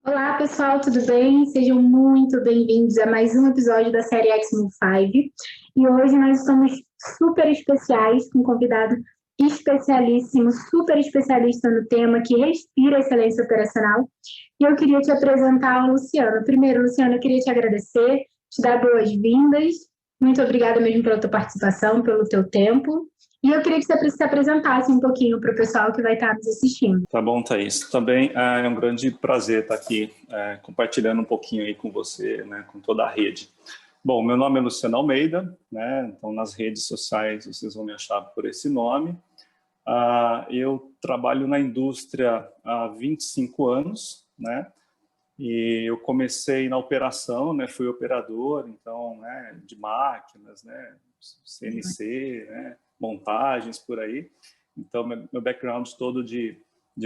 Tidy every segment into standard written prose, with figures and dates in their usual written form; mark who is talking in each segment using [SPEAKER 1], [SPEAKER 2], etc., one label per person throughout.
[SPEAKER 1] Olá, pessoal, tudo bem? Sejam muito bem-vindos a mais um episódio da série X-Men 5. E hoje nós estamos super especiais, com um convidado especialíssimo, super especialista no tema, que respira excelência operacional. E eu queria te apresentar o Luciano. Primeiro, Luciano, eu queria te agradecer, te dar boas-vindas. Muito obrigada mesmo pela tua participação, pelo teu tempo. E eu queria que você se apresentasse um pouquinho para o pessoal que vai estar nos assistindo.
[SPEAKER 2] Tá bom, Thaís. Também é um grande prazer estar aqui compartilhando um pouquinho aí com você, né, com toda a rede. Bom, meu nome é Luciano Almeida, né, então nas redes sociais vocês vão me achar por esse nome. Eu trabalho na indústria há 25 anos, né, e eu comecei na operação, né, fui operador, então, né, de máquinas, né, CNC, né, montagens por aí. Então, meu background todo de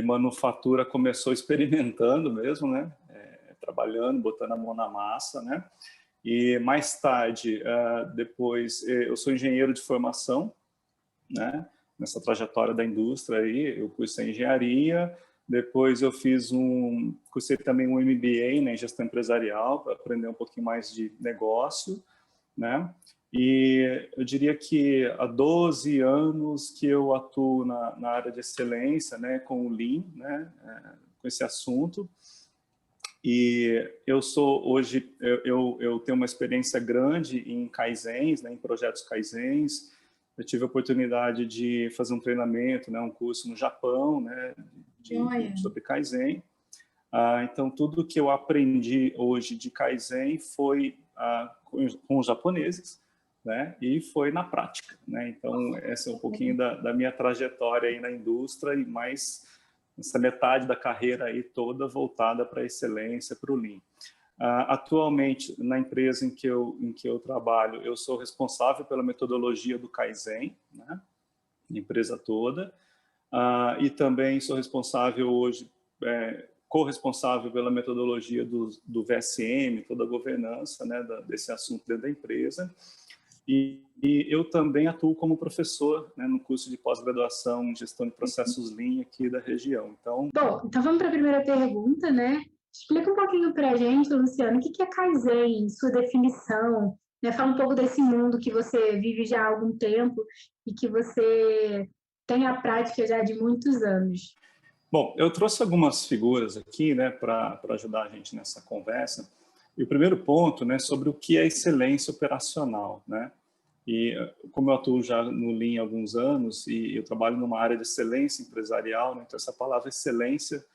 [SPEAKER 2] manufatura começou experimentando mesmo, né, trabalhando, botando a mão na massa, né. E mais tarde, depois, eu sou engenheiro de formação, né, nessa trajetória da indústria aí, eu cursei engenharia, depois eu cursei também um MBA, né, em gestão empresarial, para aprender um pouquinho mais de negócio, né, e eu diria que há 12 anos que eu atuo na área de excelência, né, com o Lean, né, com esse assunto, e eu sou hoje, eu tenho uma experiência grande em Kaizens, né, em projetos Kaizens. Eu tive a oportunidade de fazer um treinamento, né, um curso no Japão, né, sobre Kaizen. Então, tudo que eu aprendi hoje de Kaizen foi com os japoneses, né, e foi na prática, né. Então, essa é um pouquinho da minha trajetória aí na indústria e mais essa metade da carreira aí toda voltada para a excelência, para o Lean. Atualmente, na empresa em que eu trabalho, eu sou responsável pela metodologia do Kaizen, né, na empresa toda, e também sou responsável hoje, corresponsável pela metodologia do VSM, toda a governança, né, desse assunto dentro da empresa. E eu também atuo como professor, né, no curso de pós-graduação em gestão de processos Lean aqui da região.
[SPEAKER 1] Bom, então vamos para a primeira pergunta, né? Explica um pouquinho para a gente, Luciano, o que é Kaizen, sua definição, né? Fala um pouco desse mundo que você vive já há algum tempo e que você tem a prática já de muitos anos.
[SPEAKER 2] Bom, eu trouxe algumas figuras aqui, né, para ajudar a gente nessa conversa. E o primeiro ponto, né, sobre o que é excelência operacional, né? E como eu atuo já no Lean há alguns anos e eu trabalho numa área de excelência empresarial, né, então essa palavra excelência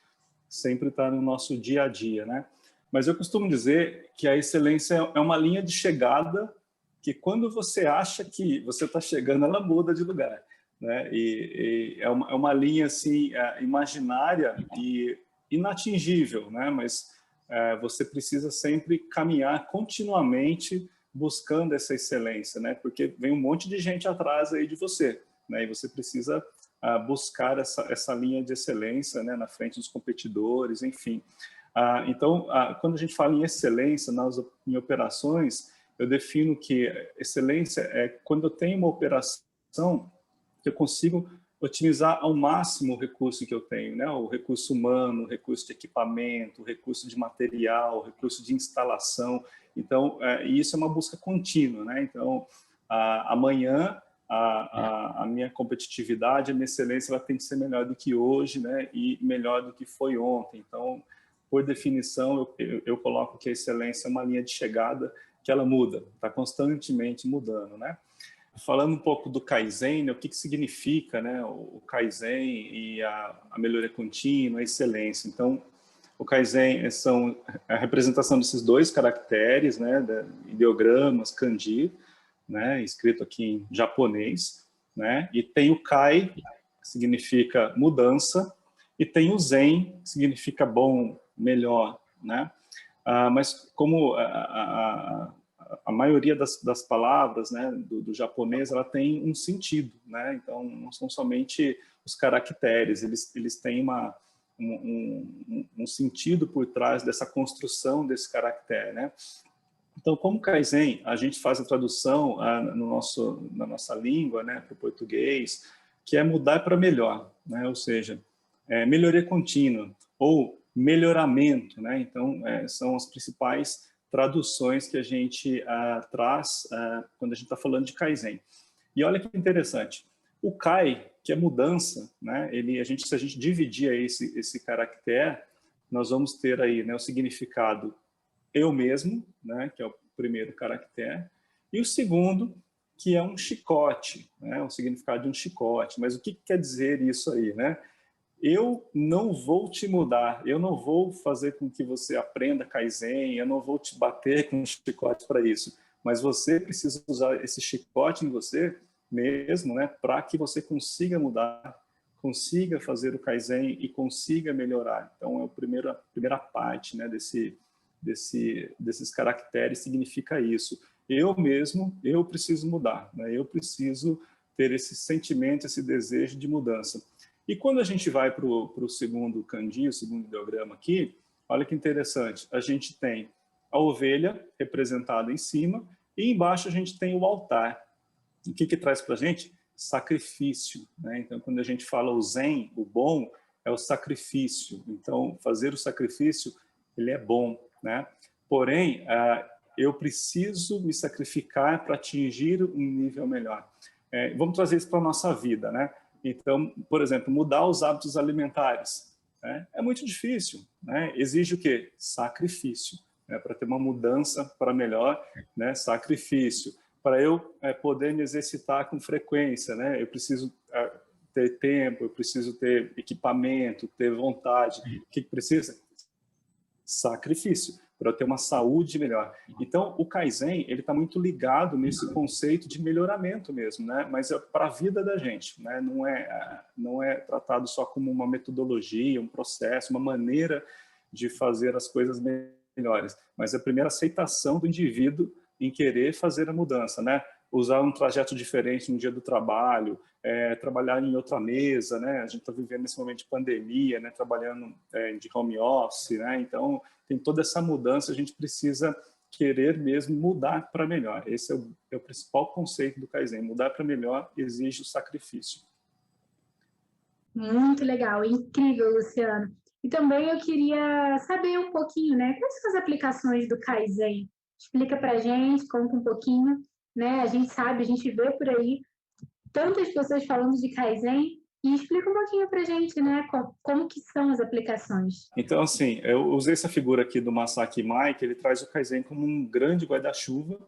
[SPEAKER 2] sempre está no nosso dia a dia, né? Mas eu costumo dizer que a excelência é uma linha de chegada que quando você acha que você está chegando, ela muda de lugar, né? E é uma linha assim imaginária e inatingível, né? Mas você precisa sempre caminhar continuamente buscando essa excelência, né? Porque vem um monte de gente atrás aí de você, né? E você precisa buscar essa linha de excelência, né, na frente dos competidores, enfim. Então, quando a gente fala em excelência em operações, eu defino que excelência é quando eu tenho uma operação que eu consigo otimizar ao máximo o recurso que eu tenho, né? O recurso humano, o recurso de equipamento, o recurso de material, o recurso de instalação. Então, isso é uma busca contínua, né? Então, amanhã a minha competitividade, a minha excelência, ela tem que ser melhor do que hoje, né? E melhor do que foi ontem. Então, por definição, eu coloco que a excelência é uma linha de chegada que ela muda, está constantemente mudando, né? Falando um pouco do Kaizen, né, o que significa, né, o Kaizen e a melhoria contínua, a excelência. Então, o Kaizen são a representação desses dois caracteres, né, ideogramas, kanji, né, escrito aqui em japonês, né, e tem o Kai, que significa mudança, e tem o Zen, que significa bom, melhor, né. Mas como a maioria das palavras, né, do japonês, ela tem um sentido, né? Então, não são somente os caracteres, eles têm um sentido por trás dessa construção desse caractere, né? Então, como Kaizen, a gente faz a tradução na nossa língua, né, para o português, que é mudar para melhor, né? Ou seja, melhoria contínua, ou melhoramento, né? Então, são as principais traduções que a gente traz quando a gente está falando de Kaizen. E olha que interessante, o Kai, que é mudança, né? Se a gente dividir aí esse caractere, nós vamos ter aí, né, o significado eu mesmo, né, que é o primeiro caractere, e o segundo, que é um chicote, né, o significado de um chicote. Mas o que quer dizer isso aí, né? Eu não vou te mudar, eu não vou fazer com que você aprenda Kaizen, eu não vou te bater com um chicote para isso, mas você precisa usar esse chicote em você mesmo, né, para que você consiga mudar, consiga fazer o Kaizen e consiga melhorar. Então, é a primeira parte, né, desses caracteres significa isso. Eu mesmo, eu preciso mudar, né, eu preciso ter esse sentimento, esse desejo de mudança. E quando a gente vai para o segundo kanji, o segundo ideograma aqui, olha que interessante, a gente tem a ovelha representada em cima e embaixo a gente tem o altar. O que traz para a gente? Sacrifício, né? Então, quando a gente fala o zen, o bom, é o sacrifício. Então, fazer o sacrifício, ele é bom, né? Porém, eu preciso me sacrificar para atingir um nível melhor. Vamos trazer isso para a nossa vida, né? Então, por exemplo, mudar os hábitos alimentares, né? É muito difícil, né? Exige o quê? Sacrifício, né? Para ter uma mudança para melhor, né? Sacrifício. Para eu poder me exercitar com frequência, né? Eu preciso ter tempo, eu preciso ter equipamento, ter vontade. O que precisa? Sacrifício, para eu ter uma saúde melhor. Então, o Kaizen, ele está muito ligado nesse conceito de melhoramento mesmo, né? Mas é para a vida da gente, né? Não é tratado só como uma metodologia, um processo, uma maneira de fazer as coisas melhores, mas é a primeira aceitação do indivíduo em querer fazer a mudança, né? Usar um trajeto diferente no dia do trabalho, trabalhar em outra mesa, né? A gente está vivendo nesse momento de pandemia, né? Trabalhando de home office, né? Então, tem toda essa mudança, a gente precisa querer mesmo mudar para melhor. Esse é o principal conceito do Kaizen. Mudar para melhor exige o sacrifício.
[SPEAKER 1] Muito legal, incrível, Luciano. E também eu queria saber um pouquinho, né? Quais são as aplicações do Kaizen? Explica para a gente, conta um pouquinho, né? A gente sabe, a gente vê por aí tantas pessoas falando de Kaizen e explica um pouquinho para a gente, né? Como que são as aplicações.
[SPEAKER 2] Então, assim, eu usei essa figura aqui do Masaki Mai, que ele traz o Kaizen como um grande guarda-chuva,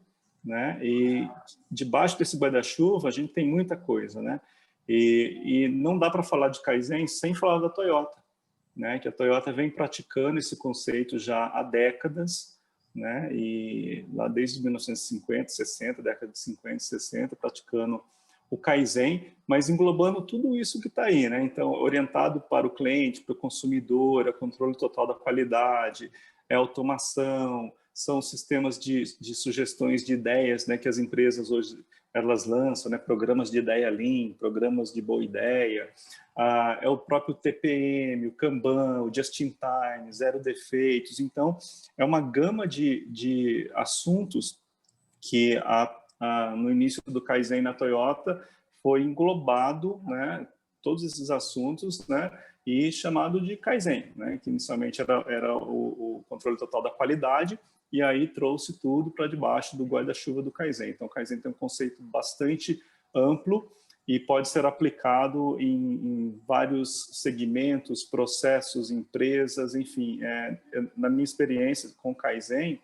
[SPEAKER 2] né? E debaixo desse guarda-chuva a gente tem muita coisa, né? E não dá para falar de Kaizen sem falar da Toyota, né? Que a Toyota vem praticando esse conceito já há décadas, né? E lá desde 1950, 60, década de 50, 60, praticando o Kaizen, mas englobando tudo isso que está aí, né? Então, orientado para o cliente, para o consumidor, é controle total da qualidade, é automação, são sistemas de sugestões de ideias, né? Que as empresas hoje elas lançam, né? Programas de ideia Lean, programas de boa ideia, é o próprio TPM, o Kanban, o Just in Time, zero defeitos. Então, é uma gama de assuntos que no início do Kaizen na Toyota foi englobado, né, todos esses assuntos, né, e chamado de Kaizen, né, que inicialmente era o controle total da qualidade, e aí trouxe tudo para debaixo do guarda-chuva do Kaizen. Então, o Kaizen tem um conceito bastante amplo e pode ser aplicado em vários segmentos, processos, empresas, enfim. Na minha experiência com o Kaizen,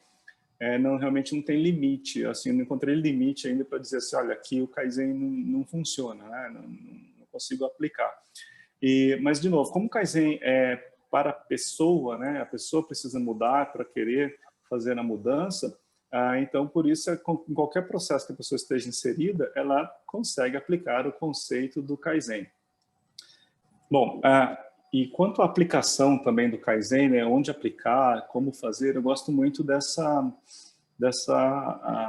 [SPEAKER 2] realmente não tem limite, assim, não encontrei limite ainda para dizer assim, olha, aqui o Kaizen não funciona, né? Não consigo aplicar. Mas, de novo, como o Kaizen é para a pessoa, né? A pessoa precisa mudar para querer fazer a mudança, então, por isso, em qualquer processo que a pessoa esteja inserida, ela consegue aplicar o conceito do Kaizen. Bom, e quanto à aplicação também do Kaizen, né, onde aplicar, como fazer, eu gosto muito dessa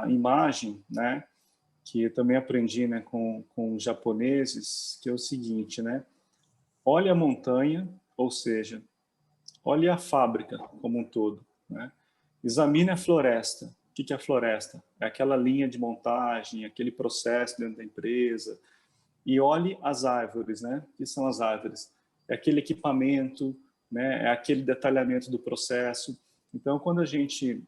[SPEAKER 2] imagem, né, que eu também aprendi, né, com japoneses, que é o seguinte, né, olhe a montanha, ou seja, olhe a fábrica como um todo, né, examine a floresta. O que é a floresta? É aquela linha de montagem, aquele processo dentro da empresa, e olhe as árvores, né? O que são as árvores? É aquele equipamento, né? É aquele detalhamento do processo. Então, quando a gente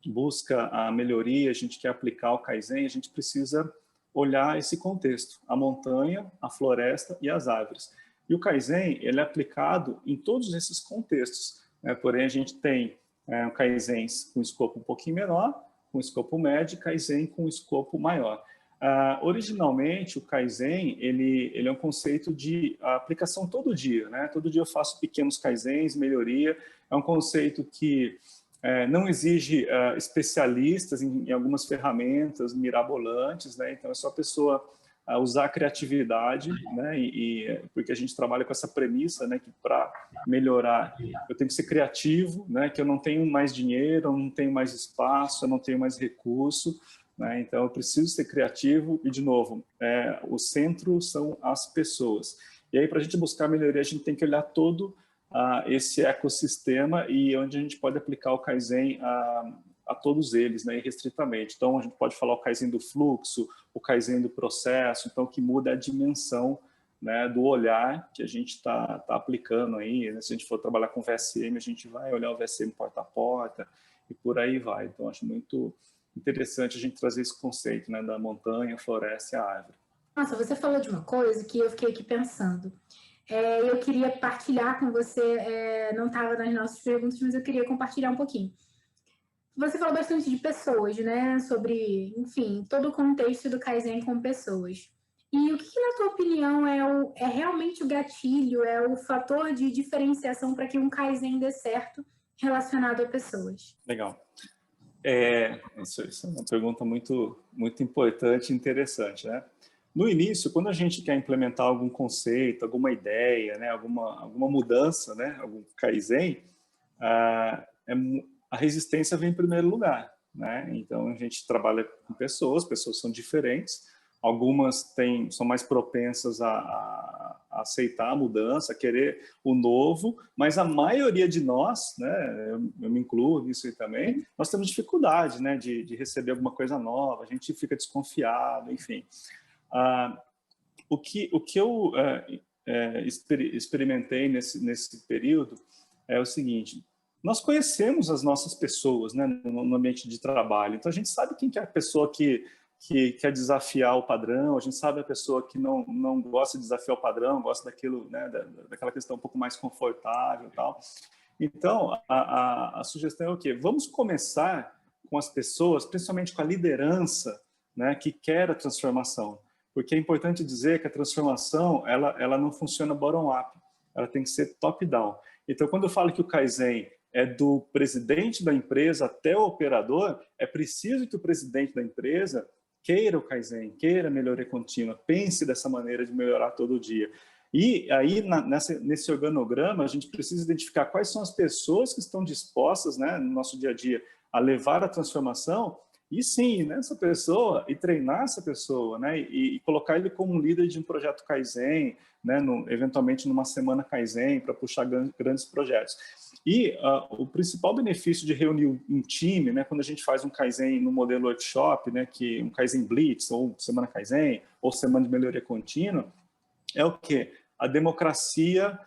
[SPEAKER 2] busca a melhoria, a gente quer aplicar o Kaizen, a gente precisa olhar esse contexto, a montanha, a floresta e as árvores. E o Kaizen, ele é aplicado em todos esses contextos, né? Porém, a gente tem Kaizens com escopo um pouquinho menor, com escopo médio, e Kaizen com escopo maior. Originalmente, o Kaizen, ele é um conceito de aplicação todo dia, né? Todo dia eu faço pequenos Kaizens, melhoria. É um conceito que não exige especialistas em algumas ferramentas mirabolantes, né? Então é só a pessoa usar a criatividade, né? Porque a gente trabalha com essa premissa, né? Que para melhorar eu tenho que ser criativo, né? Que eu não tenho mais dinheiro, eu não tenho mais espaço, eu não tenho mais recurso, né? Então eu preciso ser criativo e, de novo, o centro são as pessoas. E aí, para a gente buscar melhoria, a gente tem que olhar todo esse ecossistema e onde a gente pode aplicar o Kaizen a todos eles, né, irrestritamente. Então, a gente pode falar o Kaizen do fluxo, o Kaizen do processo, então, o que muda é a dimensão, né, do olhar que a gente está aplicando aí, né? Se a gente for trabalhar com VSM, a gente vai olhar o VSM porta a porta e por aí vai. Então, acho muito interessante a gente trazer esse conceito, né, da montanha, floresta e a árvore.
[SPEAKER 1] Nossa, você falou de uma coisa que eu fiquei aqui pensando. Eu queria partilhar com você, não estava nas nossas perguntas, mas eu queria compartilhar um pouquinho. Você falou bastante de pessoas, né? Sobre, enfim, todo o contexto do Kaizen com pessoas. E o que, na tua opinião, é realmente o gatilho, é o fator de diferenciação para que um Kaizen dê certo relacionado a pessoas?
[SPEAKER 2] Legal. Isso é uma pergunta muito, muito importante e interessante, né? No início, quando a gente quer implementar algum conceito, alguma ideia, né, alguma mudança, né, algum Kaizen, a resistência vem em primeiro lugar, né? Então, a gente trabalha com pessoas são diferentes, algumas são mais propensas a aceitar a mudança, a querer o novo, mas a maioria de nós, né, eu me incluo nisso aí também, nós temos dificuldade, né, de receber alguma coisa nova, a gente fica desconfiado, enfim. O que eu experimentei nesse período é o seguinte: nós conhecemos as nossas pessoas, né, no ambiente de trabalho, então a gente sabe quem que é a pessoa que quer desafiar o padrão, a gente sabe a pessoa que não gosta de desafiar o padrão, gosta daquilo, né, daquela questão um pouco mais confortável e tal. Então, a sugestão é o quê? Vamos começar com as pessoas, principalmente com a liderança, né, que quer a transformação. Porque é importante dizer que a transformação, ela não funciona bottom-up, ela tem que ser top-down. Então, quando eu falo que o Kaizen é do presidente da empresa até o operador, é preciso que o presidente da empresa queira o Kaizen, queira a melhoria contínua, pense dessa maneira de melhorar todo dia. E aí, nesse organograma, a gente precisa identificar quais são as pessoas que estão dispostas, né, no nosso dia a dia, a levar a transformação, e sim, nessa pessoa, e treinar essa pessoa, né, e colocar ele como um líder de um projeto Kaizen, né, eventualmente numa semana Kaizen, para puxar grandes projetos. E o principal benefício de reunir um time, né, quando a gente faz um Kaizen no modelo workshop, né, que um Kaizen Blitz, ou semana Kaizen, ou semana de melhoria contínua, é o quê? A democracia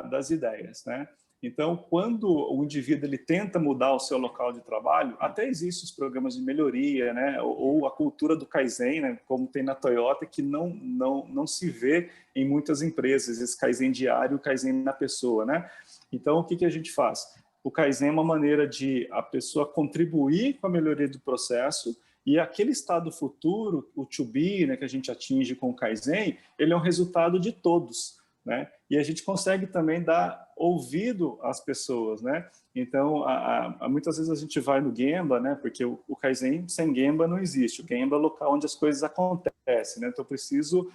[SPEAKER 2] das ideias, né? Então, quando o indivíduo ele tenta mudar o seu local de trabalho, até existem os programas de melhoria, né? Ou a cultura do Kaizen, né? Como tem na Toyota, que não se vê em muitas empresas, esse Kaizen diário, o Kaizen na pessoa, né? Então, o que a gente faz? O Kaizen é uma maneira de a pessoa contribuir com a melhoria do processo, e aquele estado futuro, o to be, né, que a gente atinge com o Kaizen, ele é um resultado de todos, né? E a gente consegue também dar ouvido às pessoas, né? Então, muitas vezes a gente vai no Gemba, né? Porque o Kaizen sem Gemba não existe. O Gemba é o local onde as coisas acontecem, né? Então, eu preciso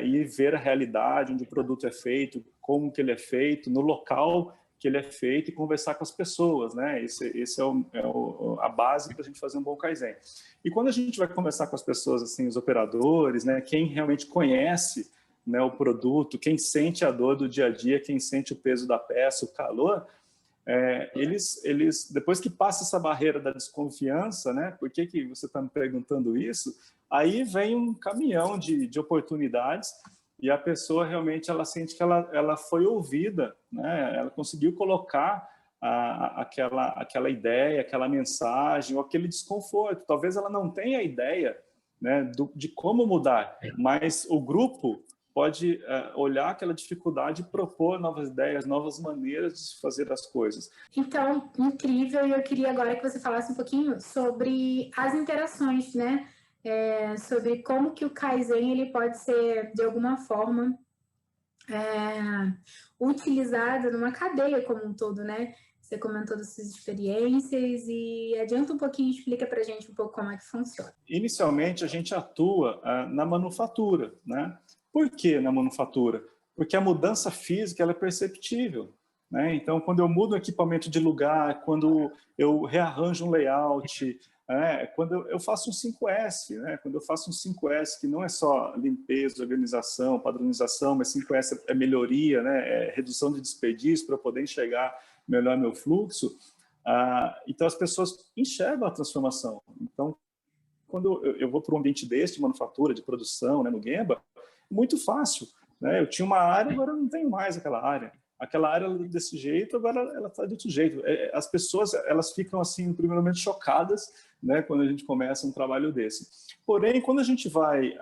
[SPEAKER 2] ir ver a realidade, onde o produto é feito, como que ele é feito, no local que ele é feito e conversar com as pessoas, né? Esse é a base para a gente fazer um bom Kaizen. E quando a gente vai conversar com as pessoas, assim, os operadores, né? Quem realmente conhece, né, o produto, quem sente a dor do dia a dia, quem sente o peso da peça, o calor, eles depois que passa essa barreira da desconfiança, né? Por que você está me perguntando isso? Aí vem um caminhão de oportunidades e a pessoa realmente ela sente que ela foi ouvida, né? Ela conseguiu colocar aquela ideia, aquela mensagem, ou aquele desconforto. Talvez ela não tenha ideia, né, de como mudar, mas o grupo pode olhar aquela dificuldade e propor novas ideias, novas maneiras de fazer as coisas.
[SPEAKER 1] Então, incrível, e eu queria agora que você falasse um pouquinho sobre as interações, né? Sobre como que o Kaizen ele pode ser, de alguma forma, utilizado numa cadeia como um todo, né? Você comentou das suas experiências e adianta um pouquinho, explica para a gente um pouco como é que funciona.
[SPEAKER 2] Inicialmente, a gente atua na manufatura, né? Por que na manufatura? Porque a mudança física ela é perceptível, né? Então, quando eu mudo o equipamento de lugar, quando eu rearranjo um layout, quando eu faço um 5S, né? Quando eu faço um 5S, que não é só limpeza, organização, padronização, mas 5S é melhoria, né? É redução de desperdício para eu poder enxergar melhor meu fluxo. Então, as pessoas enxergam a transformação. Então, quando eu vou para um ambiente desse, de manufatura, de produção, né, no Gemba, muito fácil. Né? Eu tinha uma área, agora eu não tenho mais aquela área. Aquela área desse jeito, agora ela está de outro jeito. As pessoas, elas ficam, assim, primeiramente chocadas, né, quando a gente começa um trabalho desse. Porém, quando a gente vai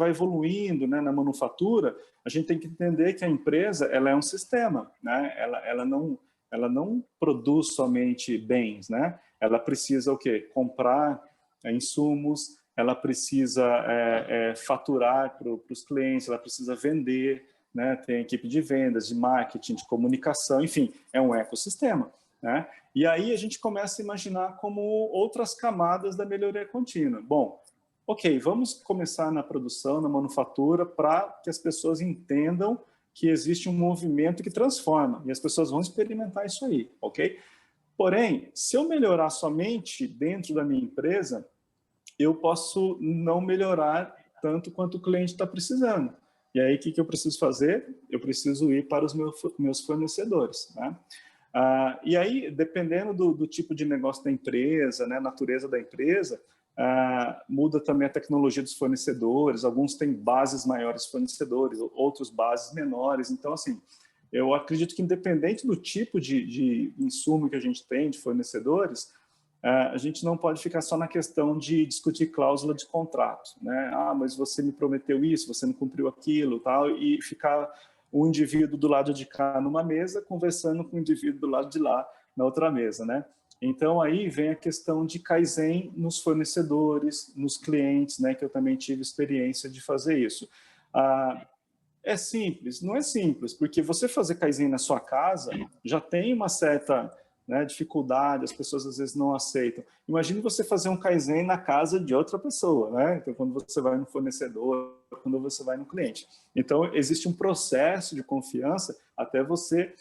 [SPEAKER 2] evoluindo, né, na manufatura, a gente tem que entender que a empresa ela é um sistema. Né? Ela não produz somente bens. Né? Ela precisa o quê? Comprar insumos, ela precisa faturar para os clientes, ela precisa vender, né? Tem equipe de vendas, de marketing, de comunicação, enfim, é um ecossistema. Né? E aí a gente começa a imaginar como outras camadas da melhoria contínua. Bom, ok, vamos começar na produção, na manufatura, para que as pessoas entendam que existe um movimento que transforma, e as pessoas vão experimentar isso aí, ok? Porém, se eu melhorar somente dentro da minha empresa, eu posso não melhorar tanto quanto o cliente está precisando. E aí, o que eu preciso fazer? Eu preciso ir para os meus fornecedores. Né? E aí, dependendo do tipo de negócio da empresa, né, natureza da empresa, muda também a tecnologia dos fornecedores. Alguns têm bases maiores fornecedores, outros bases menores. Então, assim, eu acredito que independente do tipo de insumo que a gente tem, de fornecedores, a gente não pode ficar só na questão de discutir cláusula de contrato, né? Mas você me prometeu isso, você não cumpriu aquilo, tal, e ficar um indivíduo do lado de cá numa mesa conversando com o indivíduo do lado de lá na outra mesa, né? Então aí vem a questão de Kaizen nos fornecedores, nos clientes, né? Que eu também tive experiência de fazer isso. É simples? Não é simples, porque você fazer Kaizen na sua casa já tem uma certa, né, dificuldade, as pessoas às vezes não aceitam. Imagine você fazer um Kaizen na casa de outra pessoa, né? Então, quando você vai no fornecedor, quando você vai no cliente. Então, existe um processo de confiança até você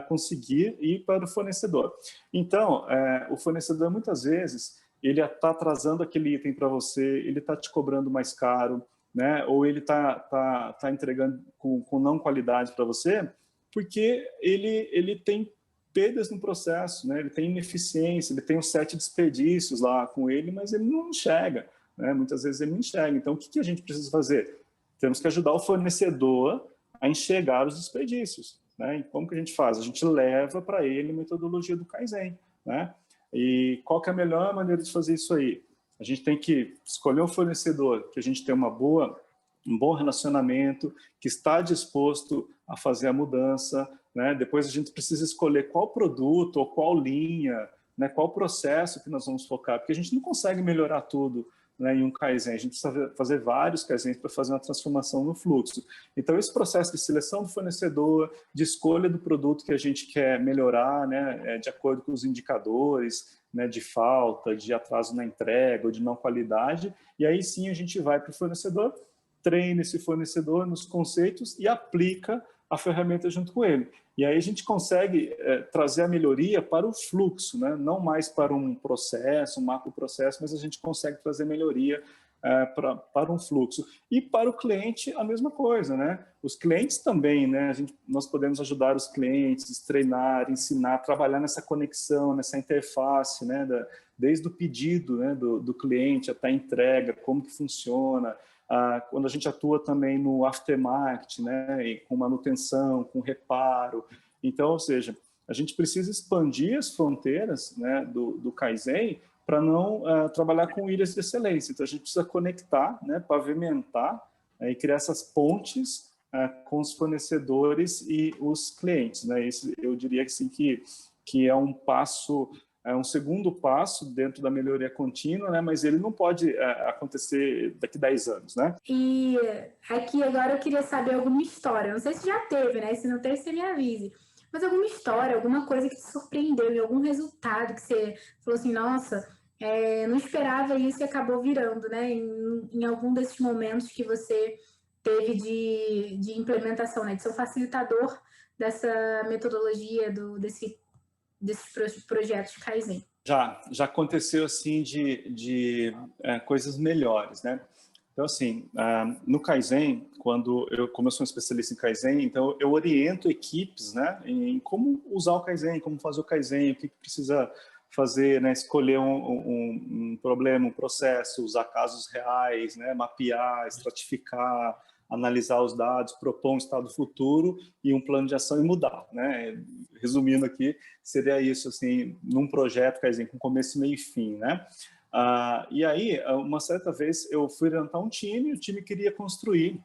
[SPEAKER 2] conseguir ir para o fornecedor. Então, o fornecedor, muitas vezes, ele está atrasando aquele item para você, ele está te cobrando mais caro, né? Ou ele tá entregando com não qualidade para você, porque ele tem perdas no processo, né? Ele tem ineficiência, ele tem um set de desperdícios lá com ele, mas ele não enxerga, né? Muitas vezes ele não enxerga. Então, o que a gente precisa fazer? Temos que ajudar o fornecedor a enxergar os desperdícios, né? E como que a gente faz? A gente leva para ele a metodologia do Kaizen, né? E qual que é a melhor maneira de fazer isso aí? A gente tem que escolher um fornecedor que a gente tem um bom relacionamento, que está disposto a fazer a mudança, né? Depois a gente precisa escolher qual produto ou qual linha, né? Qual processo que nós vamos focar, porque a gente não consegue melhorar tudo, né, em um Kaizen, a gente precisa fazer vários Kaizens para fazer uma transformação no fluxo. Então, esse processo de seleção do fornecedor, de escolha do produto que a gente quer melhorar, né, de acordo com os indicadores, né, de falta, de atraso na entrega ou de não qualidade, e aí sim a gente vai para o fornecedor, treina esse fornecedor nos conceitos e aplica a ferramenta junto com ele. E aí a gente consegue trazer a melhoria para o fluxo, né? Não mais para um processo, um macro processo, mas a gente consegue trazer melhoria para um fluxo. E para o cliente, a mesma coisa, né? Os clientes também, né? Nós podemos ajudar os clientes, treinar, ensinar, trabalhar nessa conexão, nessa interface, né? Desde o pedido, né? do cliente até a entrega, como que funciona, quando a gente atua também no aftermarket, né, e com manutenção, com reparo. Então, ou seja, a gente precisa expandir as fronteiras, né, do Kaizen para não trabalhar com ilhas de excelência. Então, a gente precisa conectar, né, pavimentar e criar essas pontes com os fornecedores e os clientes, né? Isso, eu diria que sim, que é um passo, um segundo passo dentro da melhoria contínua, né? Mas ele não pode acontecer daqui a 10 anos, né?
[SPEAKER 1] E aqui agora eu queria saber alguma história. Não sei se já teve, né? Se não teve, você me avise. Mas alguma história, alguma coisa que te surpreendeu, e algum resultado que você falou assim, nossa, não esperava isso e acabou virando, né? Em algum desses momentos que você teve de implementação, né? De ser um facilitador dessa metodologia, desses projetos de Kaizen.
[SPEAKER 2] Já aconteceu assim de coisas melhores, né? Então, assim, no Kaizen, como eu sou um especialista em Kaizen, então eu oriento equipes, né, em como usar o Kaizen, como fazer o Kaizen, o que precisa fazer, né, escolher um problema, um processo, usar casos reais, né, mapear, estratificar, analisar os dados, propor um estado futuro e um plano de ação e mudar, né? Resumindo aqui, seria isso, assim, num projeto Kaizen com começo, meio e fim, né? E aí, uma certa vez, eu fui orientar um time, o time queria construir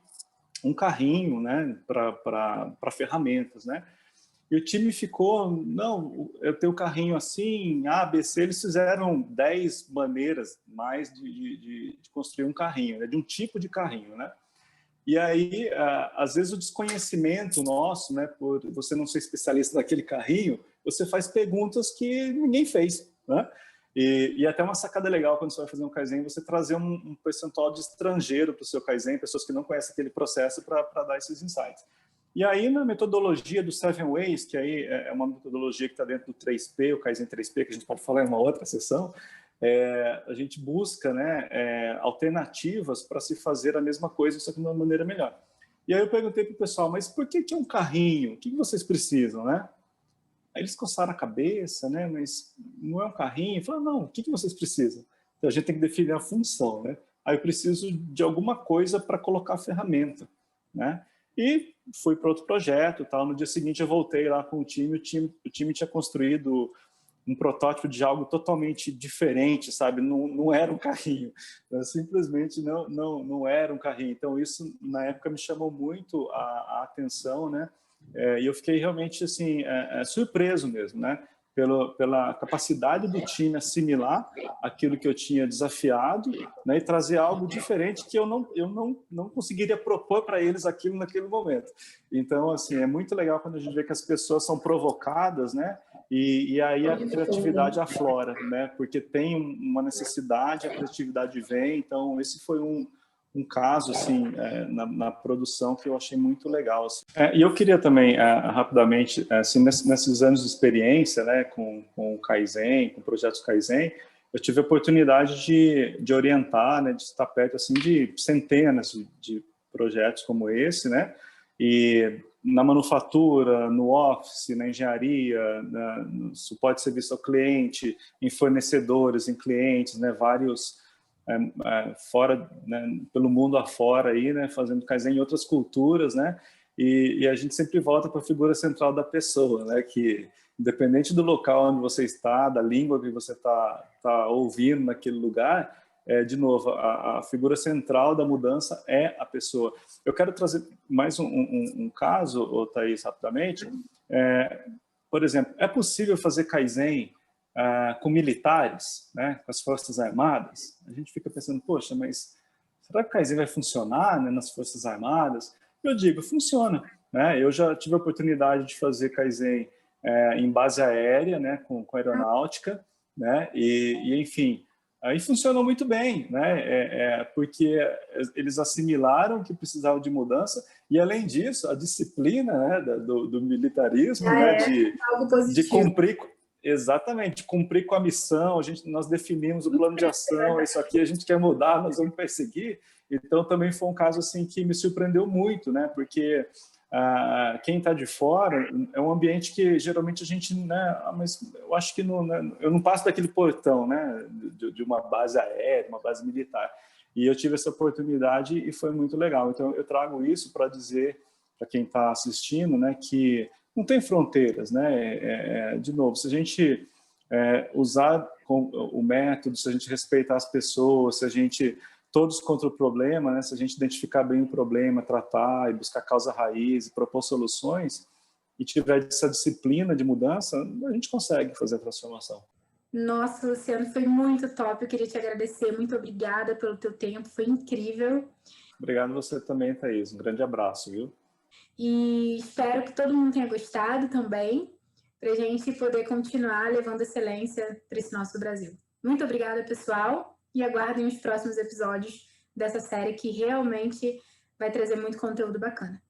[SPEAKER 2] um carrinho, né, para ferramentas, né? E o time ficou, não, eu tenho o carrinho assim, A, B, C, eles fizeram 10 maneiras mais de construir um carrinho, né, de um tipo de carrinho, né? E aí, às vezes, o desconhecimento nosso, né, por você não ser especialista naquele carrinho, você faz perguntas que ninguém fez, né? E até uma sacada legal quando você vai fazer um Kaizen, você trazer um percentual de estrangeiro para o seu Kaizen, pessoas que não conhecem aquele processo, para dar esses insights. E aí, na metodologia do Seven Ways, que aí é uma metodologia que está dentro do 3P, o Kaizen 3P, que a gente pode falar em uma outra sessão, a gente busca, né, alternativas para se fazer a mesma coisa, só que de uma maneira melhor. E aí eu perguntei para o pessoal, mas por que é um carrinho? O que vocês precisam, né? Aí eles coçaram a cabeça, né? Mas não é um carrinho? Eu falei, não, o que vocês precisam? Então a gente tem que definir a função, né? Aí eu preciso de alguma coisa para colocar a ferramenta, né? E fui para outro projeto, tal. No dia seguinte eu voltei lá com o time tinha construído um protótipo de algo totalmente diferente, sabe? Não era um carrinho, simplesmente não era um carrinho. Então isso na época me chamou muito a atenção, né? E eu fiquei realmente assim surpreso mesmo, né? Pela capacidade do time assimilar aquilo que eu tinha desafiado, né, e trazer algo diferente que eu não conseguiria propor para eles aquilo naquele momento. Então, assim, é muito legal quando a gente vê que as pessoas são provocadas, né, e aí a criatividade aflora, né, porque tem uma necessidade, a criatividade vem. Então, esse foi um caso assim na produção que eu achei muito legal, assim. E eu queria também rapidamente, assim, nesses anos de experiência, né, com o Kaizen, com projetos Kaizen, eu tive a oportunidade de orientar, né, de estar perto assim de centenas de projetos como esse, né, e na manufatura, no office, na engenharia, no suporte de serviço ao cliente, em fornecedores, em clientes, né, vários fora, né, pelo mundo afora aí, né, fazendo Kaizen em outras culturas, né, e a gente sempre volta para a figura central da pessoa, né, que independente do local onde você está, da língua que você tá ouvindo naquele lugar, de novo, a figura central da mudança é a pessoa. Eu quero trazer mais um caso, Thaís, rapidamente. Por exemplo, é possível fazer Kaizen com militares, né, com as Forças Armadas? A gente fica pensando, poxa, mas será que o Kaizen vai funcionar, né, nas Forças Armadas? Eu digo, funciona, né? Eu já tive a oportunidade de fazer Kaizen em base aérea, né, com aeronáutica, né, e enfim, aí funcionou muito bem, né, porque eles assimilaram que precisavam de mudança e, além disso, a disciplina, né, do militarismo, né, de cumprir. Exatamente, cumprir com a missão, nós definimos o plano de ação, isso aqui a gente quer mudar, nós vamos perseguir. Então, também foi um caso assim que me surpreendeu muito, né? Porque quem está de fora é um ambiente que geralmente a gente, né? Mas eu acho que eu não passo daquele portão, né? De uma base aérea, uma base militar. E eu tive essa oportunidade e foi muito legal. Então, eu trago isso para dizer para quem está assistindo, né, que não tem fronteiras, né? De novo, se a gente usar o método, se a gente respeitar as pessoas, se a gente todos contra o problema, né? Se a gente identificar bem o problema, tratar e buscar causa raiz, e propor soluções, e tiver essa disciplina de mudança, a gente consegue fazer a transformação.
[SPEAKER 1] Nossa, Luciano, foi muito top. Eu queria te agradecer. Muito obrigada pelo teu tempo. Foi incrível.
[SPEAKER 2] Obrigado você também, Thaís. Um grande abraço, viu?
[SPEAKER 1] E espero que todo mundo tenha gostado também, para a gente poder continuar levando excelência para esse nosso Brasil. Muito obrigada, pessoal, e aguardem os próximos episódios dessa série que realmente vai trazer muito conteúdo bacana.